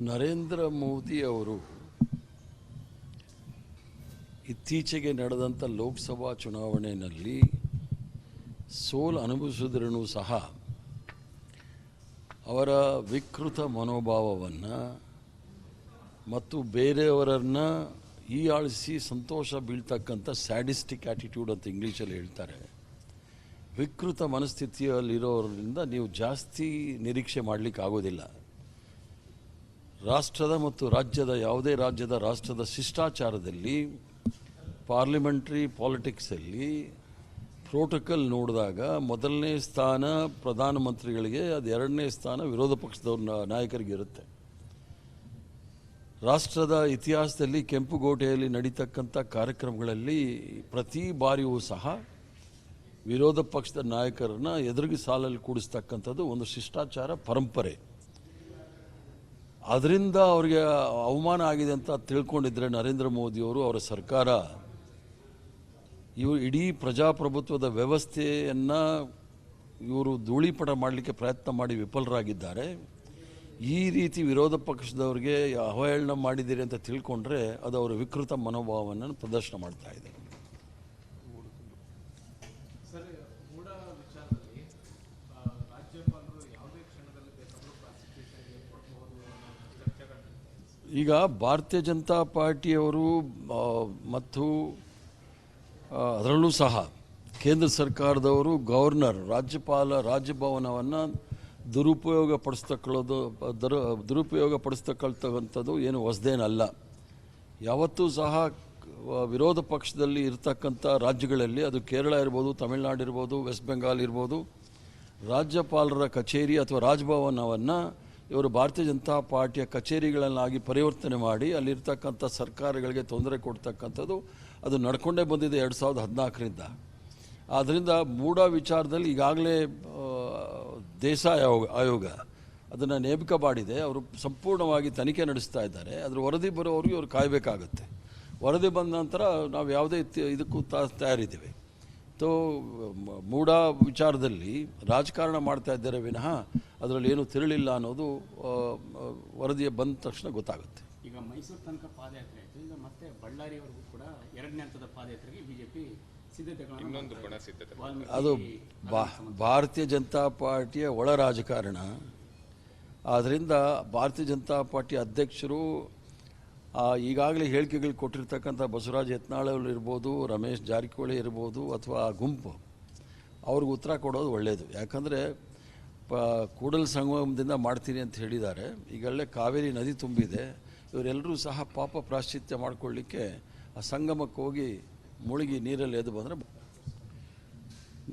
ನರೇಂದ್ರ ಮೋದಿ ಅವರು ಇತ್ತೀಚೆಗೆ ನಡೆದಂಥ ಲೋಕಸಭಾ ಚುನಾವಣೆಯಲ್ಲಿ ಸೋಲು ಅನುಭವಿಸಿದ್ರೂ ಸಹ ಅವರ ವಿಕೃತ ಮನೋಭಾವವನ್ನು ಮತ್ತು ಬೇರೆಯವರನ್ನು ಹೀಯಾಳಿಸಿ ಸಂತೋಷ ಬೀಳ್ತಕ್ಕಂಥ ಸ್ಯಾಡಿಸ್ಟಿಕ್ ಆ್ಯಟಿಟ್ಯೂಡ್ ಅಂತ ಇಂಗ್ಲೀಷಲ್ಲಿ ಹೇಳ್ತಾರೆ. ವಿಕೃತ ಮನಸ್ಥಿತಿಯಲ್ಲಿರೋರಿಂದ ನೀವು ಜಾಸ್ತಿ ನಿರೀಕ್ಷೆ ಮಾಡಲಿಕ್ಕೆ ಆಗೋದಿಲ್ಲ. ರಾಷ್ಟ್ರದ ಮತ್ತು ರಾಜ್ಯದ ಯಾವುದೇ ರಾಷ್ಟ್ರದ ಶಿಷ್ಟಾಚಾರದಲ್ಲಿ ಪಾರ್ಲಿಮೆಂಟ್ರಿ ಪಾಲಿಟಿಕ್ಸಲ್ಲಿ ಪ್ರೋಟೋಕಾಲ್ ನೋಡಿದಾಗ ಮೊದಲನೇ ಸ್ಥಾನ ಪ್ರಧಾನಮಂತ್ರಿಗಳಿಗೆ, ಅದು ಎರಡನೇ ಸ್ಥಾನ ವಿರೋಧ ಪಕ್ಷದವ್ರ ನಾಯಕರಿಗೆ ಇರುತ್ತೆ. ರಾಷ್ಟ್ರದ ಇತಿಹಾಸದಲ್ಲಿ ಕೆಂಪುಗೋಟೆಯಲ್ಲಿ ನಡೀತಕ್ಕಂಥ ಕಾರ್ಯಕ್ರಮಗಳಲ್ಲಿ ಪ್ರತಿ ಬಾರಿಯೂ ಸಹ ವಿರೋಧ ಪಕ್ಷದ ನಾಯಕರನ್ನು ಎದುರಿಗೆ ಸಾಲಲ್ಲಿ ಕೂಡಿಸ್ತಕ್ಕಂಥದ್ದು ಒಂದು ಶಿಷ್ಟಾಚಾರ ಪರಂಪರೆ. ಅದರಿಂದ ಅವರಿಗೆ ಅವಮಾನ ಆಗಿದೆ ಅಂತ ತಿಳ್ಕೊಂಡಿದ್ರೆ ನರೇಂದ್ರ ಮೋದಿಯವರು, ಅವರ ಸರ್ಕಾರ, ಇವರು ಇಡೀ ಪ್ರಜಾಪ್ರಭುತ್ವದ ವ್ಯವಸ್ಥೆಯನ್ನು ಇವರು ಧೂಳಿಪಟ ಮಾಡಲಿಕ್ಕೆ ಪ್ರಯತ್ನ ಮಾಡಿ ವಿಫಲರಾಗಿದ್ದಾರೆ. ಈ ರೀತಿ ವಿರೋಧ ಪಕ್ಷದವ್ರಿಗೆ ಅವಹೇಳನ ಮಾಡಿದ್ದೀರಿ ಅಂತ ತಿಳ್ಕೊಂಡ್ರೆ ಅದು ಅವರ ವಿಕೃತ ಮನೋಭಾವವನ್ನು ಪ್ರದರ್ಶನ ಮಾಡ್ತಾ ಇದೆ. ಈಗ ಭಾರತೀಯ ಜನತಾ ಪಾರ್ಟಿಯವರು ಮತ್ತು ಅದರಲ್ಲೂ ಸಹ ಕೇಂದ್ರ ಸರ್ಕಾರದವರು ಗವರ್ನರ್, ರಾಜಭವನವನ್ನು ದುರುಪಯೋಗ ಪಡಿಸ್ತಕ್ಕಂಥದ್ದು ಏನು ಹೊಸದೇನಲ್ಲ. ಯಾವತ್ತೂ ಸಹ ವಿರೋಧ ಪಕ್ಷದಲ್ಲಿ ಇರ್ತಕ್ಕಂಥ ರಾಜ್ಯಗಳಲ್ಲಿ, ಅದು ಕೇರಳ ಇರ್ಬೋದು, ತಮಿಳುನಾಡು ಇರ್ಬೋದು, ವೆಸ್ಟ್ ಬೆಂಗಾಲ್ ಇರ್ಬೋದು, ರಾಜ್ಯಪಾಲರ ಕಚೇರಿ ಅಥವಾ ರಾಜಭವನವನ್ನು ಇವರು ಭಾರತೀಯ ಜನತಾ ಪಾರ್ಟಿಯ ಕಚೇರಿಗಳನ್ನಾಗಿ ಪರಿವರ್ತನೆ ಮಾಡಿ ಅಲ್ಲಿರ್ತಕ್ಕಂಥ ಸರ್ಕಾರಗಳಿಗೆ ತೊಂದರೆ ಕೊಡ್ತಕ್ಕಂಥದ್ದು ಅದು ನಡ್ಕೊಂಡೇ ಬಂದಿದೆ 2014ರಿಂದ. ಆದ್ದರಿಂದ ಮೂಢ ವಿಚಾರದಲ್ಲಿ ಈಗಾಗಲೇ ದೇಸಾಯಿ ಆಯೋಗ ಅದನ್ನು ನೇಮಕ ಮಾಡಿದೆ. ಅವರು ಸಂಪೂರ್ಣವಾಗಿ ತನಿಖೆ ನಡೆಸ್ತಾ ಇದ್ದಾರೆ. ಅದರ ವರದಿ ಬರೋವರೆಗೂ ಇವರು ಕಾಯಬೇಕಾಗತ್ತೆ. ವರದಿ ಬಂದ ನಂತರ ನಾವು ಯಾವುದೇ ಇದಕ್ಕೂ ತಯಾರಿದ್ದೀವಿ. ಮೂಢ ವಿಚಾರದಲ್ಲಿ ರಾಜಕಾರಣ ಮಾಡ್ತಾ ಇದ್ದಾರೆ ವಿನಃ ಅದರಲ್ಲಿ ಏನೂ ತಿರುಳಿಲ್ಲ ಅನ್ನೋದು ವರದಿಯ ಬಂದ ತಕ್ಷಣ ಗೊತ್ತಾಗುತ್ತೆ. ಈಗ ಮೈಸೂರು ತನಕ ಪಾದಯಾತ್ರೆ ಆಯಿತು, ಈಗ ಮತ್ತೆ ಬಳ್ಳಾರಿವರೆಗೂ ಕೂಡ ಎರಡನೇ ಹಂತದ ಪಾದಯಾತ್ರೆಗೆ ಬಿಜೆಪಿ ಅದು ಭಾರತೀಯ ಜನತಾ ಪಾರ್ಟಿಯ ಒಳ ರಾಜಕಾರಣ. ಆದ್ದರಿಂದ ಭಾರತೀಯ ಜನತಾ ಪಾರ್ಟಿ ಅಧ್ಯಕ್ಷರು ಈಗಾಗಲೇ ಹೇಳಿಕೆಗಳು ಕೊಟ್ಟಿರ್ತಕ್ಕಂಥ ಬಸವರಾಜ ಯತ್ನಾಳ್ ಇರ್ಬೋದು, ರಮೇಶ್ ಜಾರಕಿಹೊಳಿ ಇರ್ಬೋದು, ಅಥವಾ ಆ ಗುಂಪು ಅವ್ರಿಗೆ ಉತ್ತರ ಕೊಡೋದು ಒಳ್ಳೆಯದು. ಯಾಕಂದರೆ ಕೂಡಲ ಸಂಗಮದಿಂದ ಮಾಡ್ತೀನಿ ಅಂತ ಹೇಳಿದ್ದಾರೆ. ಈಗಲೇ ಕಾವೇರಿ ನದಿ ತುಂಬಿದೆ. ಇವರೆಲ್ಲರೂ ಸಹ ಪಾಪ ಪ್ರಾಶ್ಚಿತ್ಯ ಮಾಡಿಕೊಳ್ಳಿಕ್ಕೆ ಆ ಸಂಗಮಕ್ಕೆ ಹೋಗಿ ಮುಳುಗಿ ನೀರಲ್ಲಿ ಎದ್ದು ಬಂದರೆ.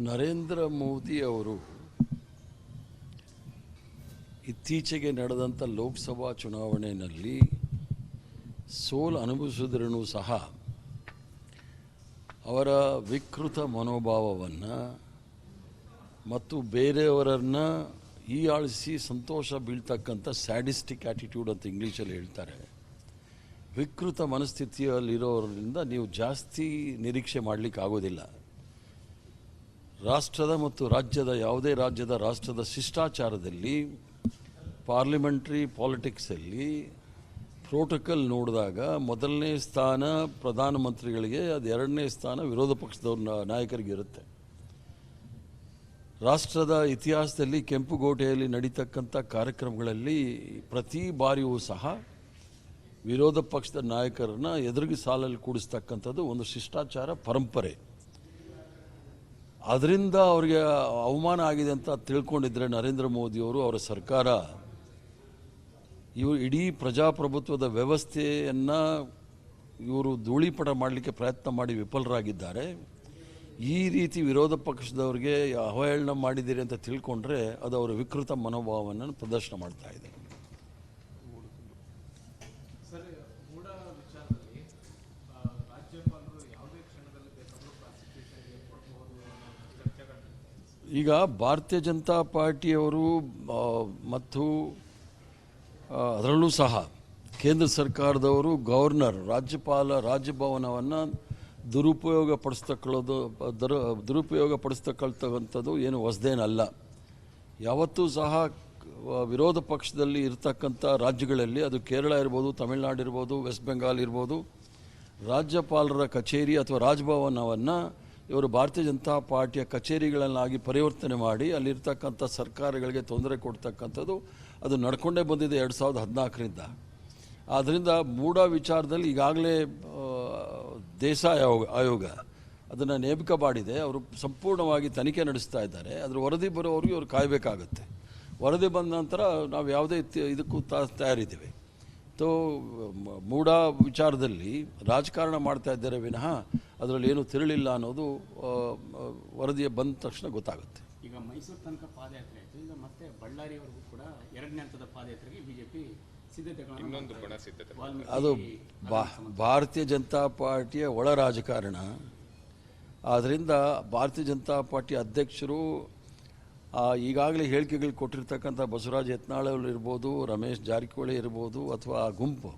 ನರೇಂದ್ರ ಮೋದಿ ಅವರು ಇತ್ತೀಚೆಗೆ ನಡೆದಂಥ ಲೋಕಸಭಾ ಚುನಾವಣೆಯಲ್ಲಿ ಸೋಲು ಅನುಭವಿಸಿದ್ರೂ ಸಹ ಅವರ ವಿಕೃತ ಮನೋಭಾವವನ್ನು ಮತ್ತು ಬೇರೆಯವರನ್ನು ಹೀಯಾಳಿಸಿ ಸಂತೋಷ ಬೀಳ್ತಕ್ಕಂಥ ಸ್ಯಾಡಿಸ್ಟಿಕ್ ಆ್ಯಟಿಟ್ಯೂಡ್ ಅಂತ ಇಂಗ್ಲೀಷಲ್ಲಿ ಹೇಳ್ತಾರೆ. ವಿಕೃತ ಮನಸ್ಥಿತಿಯಲ್ಲಿರೋರಿಂದ ನೀವು ಜಾಸ್ತಿ ನಿರೀಕ್ಷೆ ಮಾಡಲಿಕ್ಕೆ ಆಗೋದಿಲ್ಲ. ರಾಷ್ಟ್ರದ ಮತ್ತು ರಾಜ್ಯದ ಯಾವುದೇ ರಾಷ್ಟ್ರದ ಶಿಷ್ಟಾಚಾರದಲ್ಲಿ ಪಾರ್ಲಿಮೆಂಟ್ರಿ ಪಾಲಿಟಿಕ್ಸಲ್ಲಿ ಪ್ರೋಟೋಕಾಲ್ ನೋಡಿದಾಗ ಮೊದಲನೇ ಸ್ಥಾನ ಪ್ರಧಾನಮಂತ್ರಿಗಳಿಗೆ, ಅದು ಎರಡನೇ ಸ್ಥಾನ ವಿರೋಧ ಪಕ್ಷದವ್ರ ನಾಯಕರಿಗೆ ಇರುತ್ತೆ. ರಾಷ್ಟ್ರದ ಇತಿಹಾಸದಲ್ಲಿ ಕೆಂಪುಗೋಟೆಯಲ್ಲಿ ನಡೀತಕ್ಕಂಥ ಕಾರ್ಯಕ್ರಮಗಳಲ್ಲಿ ಪ್ರತಿ ಬಾರಿಯೂ ಸಹ ವಿರೋಧ ಪಕ್ಷದ ನಾಯಕರನ್ನು ಎದುರಿಗೆ ಸಾಲಲ್ಲಿ ಕೂಡಿಸ್ತಕ್ಕಂಥದ್ದು ಒಂದು ಶಿಷ್ಟಾಚಾರ ಪರಂಪರೆ. ಅದರಿಂದ ಅವರಿಗೆ ಅವಮಾನ ಆಗಿದೆ ಅಂತ ತಿಳ್ಕೊಂಡಿದ್ರೆ ನರೇಂದ್ರ ಮೋದಿಯವರು, ಅವರ ಸರ್ಕಾರ, ಇವರು ಇಡೀ ಪ್ರಜಾಪ್ರಭುತ್ವದ ವ್ಯವಸ್ಥೆಯನ್ನು ಇವರು ಧೂಳಿಪಟ ಮಾಡಲಿಕ್ಕೆ ಪ್ರಯತ್ನ ಮಾಡಿ ವಿಫಲರಾಗಿದ್ದಾರೆ. ಈ ರೀತಿ ವಿರೋಧ ಪಕ್ಷದವ್ರಿಗೆ ಅವಹೇಳನ ಮಾಡಿದ್ದೀರಿ ಅಂತ ತಿಳ್ಕೊಂಡ್ರೆ ಅದು ಅವರ ವಿಕೃತ ಮನೋಭಾವವನ್ನು ಪ್ರದರ್ಶನ ಮಾಡ್ತಾ ಇದೆ. ಈಗ ಭಾರತೀಯ ಜನತಾ ಪಾರ್ಟಿಯವರು ಮತ್ತು ಅದರಲ್ಲೂ ಸಹ ಕೇಂದ್ರ ಸರ್ಕಾರದವರು ಗವರ್ನರ್, ರಾಜಭವನವನ್ನು ದುರುಪಯೋಗ ಪಡಿಸ್ತಕ್ಕಂಥದ್ದು ಏನು ಹೊಸದೇನಲ್ಲ. ಯಾವತ್ತೂ ಸಹ ವಿರೋಧ ಪಕ್ಷದಲ್ಲಿ ಇರ್ತಕ್ಕಂಥ ರಾಜ್ಯಗಳಲ್ಲಿ, ಅದು ಕೇರಳ ಇರ್ಬೋದು, ತಮಿಳುನಾಡು ಇರ್ಬೋದು, ವೆಸ್ಟ್ ಬೆಂಗಾಲ್ ಇರ್ಬೋದು, ರಾಜ್ಯಪಾಲರ ಕಚೇರಿ ಅಥವಾ ರಾಜಭವನವನ್ನು ಇವರು ಭಾರತೀಯ ಜನತಾ ಪಾರ್ಟಿಯ ಕಚೇರಿಗಳನ್ನಾಗಿ ಪರಿವರ್ತನೆ ಮಾಡಿ ಅಲ್ಲಿರ್ತಕ್ಕಂಥ ಸರ್ಕಾರಗಳಿಗೆ ತೊಂದರೆ ಕೊಡ್ತಕ್ಕಂಥದ್ದು ಅದು ನಡ್ಕೊಂಡೇ ಬಂದಿದೆ 2014ರಿಂದ. ಆದ್ದರಿಂದ ಮೂಡ ವಿಚಾರದಲ್ಲಿ ಈಗಾಗಲೇ ದೇಸಾಯಿ ಆಯೋಗ ಅದನ್ನು ನೇಮಕ ಮಾಡಿದೆ. ಅವರು ಸಂಪೂರ್ಣವಾಗಿ ತನಿಖೆ ನಡೆಸ್ತಾ ಇದ್ದಾರೆ. ಅದರ ವರದಿ ಬರೋವರೆಗೂ ಇವರು ಕಾಯಬೇಕಾಗುತ್ತೆ. ವರದಿ ಬಂದ ನಂತರ ನಾವು ಯಾವುದೇ ಇದಕ್ಕೂ ತಯಾರಿದ್ದೀವಿ. ಮೂಡ ವಿಚಾರದಲ್ಲಿ ರಾಜಕಾರಣ ಮಾಡ್ತಾ ಇದ್ದಾರೆ ವಿನಃ ಅದರಲ್ಲಿ ಏನೂ ತಿರುಳಿಲ್ಲ ಅನ್ನೋದು ವರದಿಯ ಬಂದ ತಕ್ಷಣ ಗೊತ್ತಾಗುತ್ತೆ. ಈಗ ಮೈಸೂರು ತನಕ ಪಾದಯಾತ್ರೆ ಆಯಿತು, ಈಗ ಮತ್ತೆ ಬಳ್ಳಾರಿವರೆಗೂ ಕೂಡ 2ನೇ ಹಂತದ ಪಾದಯಾತ್ರೆಗೆ ಬಿಜೆಪಿ ಸಿದ್ಧತೆಗಳನ್ನು ಅದು ಭಾರತೀಯ ಜನತಾ ಪಾರ್ಟಿಯ ಒಳ ರಾಜಕಾರಣ. ಆದ್ದರಿಂದ ಭಾರತೀಯ ಜನತಾ ಪಾರ್ಟಿ ಅಧ್ಯಕ್ಷರು ಈಗಾಗಲೇ ಹೇಳಿಕೆಗಳು ಕೊಟ್ಟಿರ್ತಕ್ಕಂಥ ಬಸವರಾಜ ಯತ್ನಾಳ್ ಇರ್ಬೋದು, ರಮೇಶ್ ಜಾರಕಿಹೊಳಿ ಇರ್ಬೋದು, ಅಥವಾ ಆ ಗುಂಪು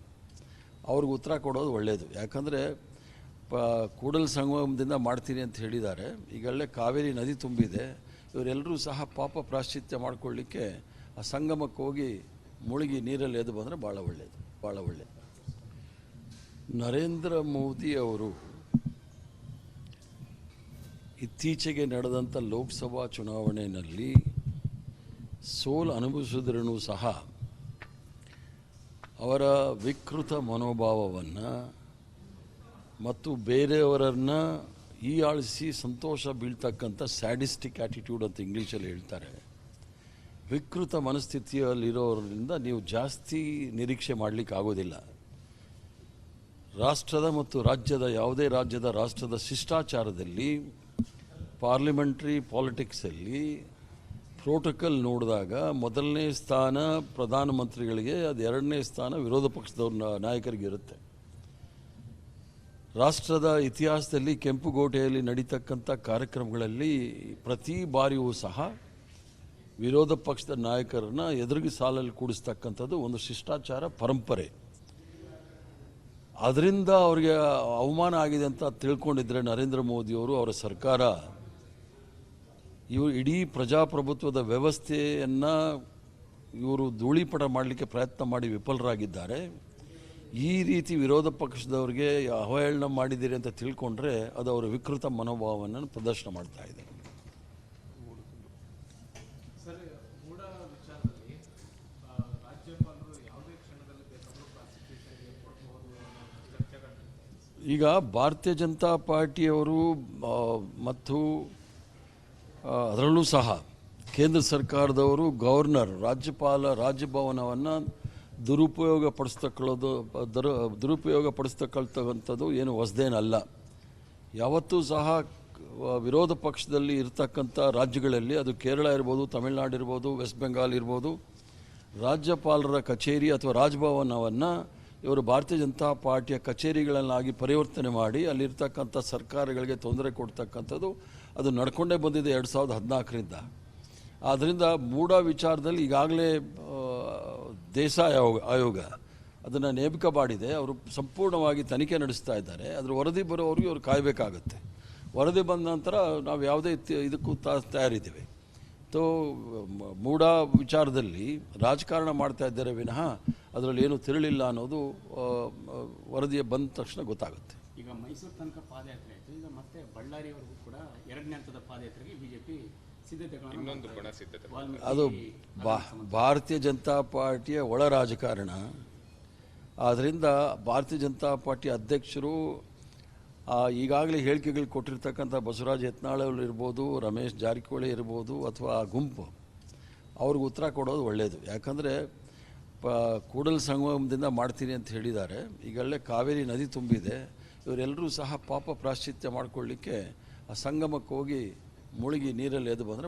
ಅವ್ರಿಗೆ ಉತ್ತರ ಕೊಡೋದು ಒಳ್ಳೆಯದು. ಯಾಕಂದರೆ ಕೂಡಲ ಸಂಗಮದಿಂದ ಮಾಡ್ತೀನಿ ಅಂತ ಹೇಳಿದ್ದಾರೆ. ಈಗಲೇ ಕಾವೇರಿ ನದಿ ತುಂಬಿದೆ. ಇವರೆಲ್ಲರೂ ಸಹ ಪಾಪ ಪ್ರಾಶ್ಚಿತ್ಯ ಮಾಡಿಕೊಳ್ಳಿಕ್ಕೆ ಆ ಸಂಗಮಕ್ಕೆ ಹೋಗಿ ಮುಳುಗಿ ನೀರಲ್ಲಿ ಎದ್ದು ಬಂದರೆ ಭಾಳ ಒಳ್ಳೆಯದು. ನರೇಂದ್ರ ಮೋದಿ ಅವರು ಇತ್ತೀಚೆಗೆ ನಡೆದಂಥ ಲೋಕಸಭಾ ಚುನಾವಣೆಯಲ್ಲಿ ಸೋಲು ಅನುಭವಿಸಿದ್ರೂ ಸಹ ಅವರ ವಿಕೃತ ಮನೋಭಾವವನ್ನು ಮತ್ತು ಬೇರೆಯವರನ್ನು ಹೀಯಾಳಿಸಿ ಸಂತೋಷ ಬೀಳ್ತಕ್ಕಂಥ ಸ್ಯಾಡಿಸ್ಟಿಕ್ ಆ್ಯಟಿಟ್ಯೂಡ್ ಅಂತ ಇಂಗ್ಲೀಷಲ್ಲಿ ಹೇಳ್ತಾರೆ. ವಿಕೃತ ಮನಸ್ಥಿತಿಯಲ್ಲಿರೋರಿಂದ ನೀವು ಜಾಸ್ತಿ ನಿರೀಕ್ಷೆ ಮಾಡಲಿಕ್ಕೆ ಆಗೋದಿಲ್ಲ. ರಾಷ್ಟ್ರದ ಮತ್ತು ಯಾವುದೇ ರಾಷ್ಟ್ರದ ಶಿಷ್ಟಾಚಾರದಲ್ಲಿ, ಪಾರ್ಲಿಮೆಂಟ್ರಿ ಪಾಲಿಟಿಕ್ಸಲ್ಲಿ ಪ್ರೋಟೋಕಾಲ್ ನೋಡಿದಾಗ ಮೊದಲನೇ ಸ್ಥಾನ ಪ್ರಧಾನಮಂತ್ರಿಗಳಿಗೆ, ಅದು 2ನೇ ಸ್ಥಾನ ವಿರೋಧ ಪಕ್ಷದವ್ರ ನಾಯಕರಿಗೆ ಇರುತ್ತೆ. ರಾಷ್ಟ್ರದ ಇತಿಹಾಸದಲ್ಲಿ ಕೆಂಪುಗೋಟೆಯಲ್ಲಿ ನಡೀತಕ್ಕಂಥ ಕಾರ್ಯಕ್ರಮಗಳಲ್ಲಿ ಪ್ರತಿ ಬಾರಿಯೂ ಸಹ ವಿರೋಧ ಪಕ್ಷದ ನಾಯಕರನ್ನ ಎದುರಿಗೆ ಸಾಲಲ್ಲಿ ಕೂಡಿಸ್ತಕ್ಕಂಥದ್ದು ಒಂದು ಶಿಷ್ಟಾಚಾರ ಪರಂಪರೆ. ಅದರಿಂದ ಅವರಿಗೆ ಅವಮಾನ ಆಗಿದೆ ಅಂತ ತಿಳ್ಕೊಂಡಿದ್ರೆ ನರೇಂದ್ರ ಮೋದಿಯವರು, ಅವರ ಸರ್ಕಾರ, ಇವರು ಇಡೀ ಪ್ರಜಾಪ್ರಭುತ್ವದ ವ್ಯವಸ್ಥೆಯನ್ನು ಇವರು ಧೂಳಿಪಟ ಮಾಡಲಿಕ್ಕೆ ಪ್ರಯತ್ನ ಮಾಡಿ ವಿಫಲರಾಗಿದ್ದಾರೆ. ಈ ರೀತಿ ವಿರೋಧ ಪಕ್ಷದವ್ರಿಗೆ ಅವಹೇಳನ ಮಾಡಿದ್ದೀರಿ ಅಂತ ತಿಳ್ಕೊಂಡ್ರೆ ಅದು ಅವರ ವಿಕೃತ ಮನೋಭಾವವನ್ನು ಪ್ರದರ್ಶನ ಮಾಡ್ತಾ ಇದೆ. ಈಗ ಭಾರತೀಯ ಜನತಾ ಪಾರ್ಟಿಯವರು ಮತ್ತು ಅದರಲ್ಲೂ ಸಹ ಕೇಂದ್ರ ಸರ್ಕಾರದವರು ಗವರ್ನರ್, ರಾಜಭವನವನ್ನು ದುರುಪಯೋಗ ಪಡಿಸ್ತಕ್ಕಂಥದ್ದು ಏನು ಹೊಸದೇನಲ್ಲ. ಯಾವತ್ತೂ ಸಹ ವಿರೋಧ ಪಕ್ಷದಲ್ಲಿ ಇರ್ತಕ್ಕಂಥ ರಾಜ್ಯಗಳಲ್ಲಿ, ಅದು ಕೇರಳ ಇರ್ಬೋದು, ತಮಿಳುನಾಡು ಇರ್ಬೋದು, ವೆಸ್ಟ್ ಬೆಂಗಾಲ್ ಇರ್ಬೋದು, ರಾಜ್ಯಪಾಲರ ಕಚೇರಿ ಅಥವಾ ರಾಜಭವನವನ್ನು ಇವರು ಭಾರತೀಯ ಜನತಾ ಪಾರ್ಟಿಯ ಕಚೇರಿಗಳನ್ನಾಗಿ ಪರಿವರ್ತನೆ ಮಾಡಿ ಅಲ್ಲಿರ್ತಕ್ಕಂಥ ಸರ್ಕಾರಗಳಿಗೆ ತೊಂದರೆ ಕೊಡ್ತಕ್ಕಂಥದ್ದು ಅದು ನಡ್ಕೊಂಡೇ ಬಂದಿದೆ 2014ರಿಂದ. ಆದ್ದರಿಂದ ಮೂಡ ವಿಚಾರದಲ್ಲಿ ಈಗಾಗಲೇ ದೇಸಾಯಿ ಆಯೋಗ ಅದನ್ನು ನೇಮಕ ಮಾಡಿದೆ. ಅವರು ಸಂಪೂರ್ಣವಾಗಿ ತನಿಖೆ ನಡೆಸ್ತಾ ಇದ್ದಾರೆ. ಅದರ ವರದಿ ಬರೋವರೆಗೂ ಇವರು ಕಾಯಬೇಕಾಗುತ್ತೆ. ವರದಿ ಬಂದ ನಂತರ ನಾವು ಯಾವುದೇ ಇದಕ್ಕೂ ತಯಾರಿದ್ದೀವಿ. ಮೂಡ ವಿಚಾರದಲ್ಲಿ ರಾಜಕಾರಣ ಮಾಡ್ತಾ ಇದ್ದಾರೆ ವಿನಃ ಅದರಲ್ಲಿ ಏನೂ ತಿರುಳಿಲ್ಲ ಅನ್ನೋದು ವರದಿಯ ಬಂದ ತಕ್ಷಣ ಗೊತ್ತಾಗುತ್ತೆ. ಈಗ ಮೈಸೂರು ತನಕ ಪಾದಯಾತ್ರೆ ಆಯಿತು, ಈಗ ಮತ್ತೆ ಬಳ್ಳಾರಿವರೆಗೂ ಕೂಡ 2ನೇ ಹಂತದ ಪಾದಯಾತ್ರೆಗೆ ಬಿಜೆಪಿ ಸಿದ್ಧತೆಗಳನ್ನು ಅದು ಭಾರತೀಯ ಜನತಾ ಪಾರ್ಟಿಯ ಒಳ ರಾಜಕಾರಣ. ಆದ್ದರಿಂದ ಭಾರತೀಯ ಜನತಾ ಪಾರ್ಟಿ ಅಧ್ಯಕ್ಷರು ಈಗಾಗಲೇ ಹೇಳಿಕೆಗಳು ಕೊಟ್ಟಿರ್ತಕ್ಕಂಥ ಬಸವರಾಜ ಯತ್ನಾಳ್ ಇರ್ಬೋದು, ರಮೇಶ್ ಜಾರಕಿಹೊಳಿ ಇರ್ಬೋದು, ಅಥವಾ ಆ ಗುಂಪು ಅವ್ರಿಗೆ ಉತ್ತರ ಕೊಡೋದು ಒಳ್ಳೆಯದು. ಯಾಕಂದರೆ ಕೂಡಲ ಸಂಗಮದಿಂದ ಮಾಡ್ತೀನಿ ಅಂತ ಹೇಳಿದ್ದಾರೆ. ಈಗಲೇ ಕಾವೇರಿ ನದಿ ತುಂಬಿದೆ. ಇವರೆಲ್ಲರೂ ಸಹ ಪಾಪ ಪ್ರಾಶ್ಚಿತ್ಯ ಮಾಡಿಕೊಳ್ಳಿಕ್ಕೆ ಆ ಸಂಗಮಕ್ಕೆ ಹೋಗಿ ಮುಳುಗಿ ನೀರಲ್ಲಿ ಎದ್ದು ಬಂದರೆ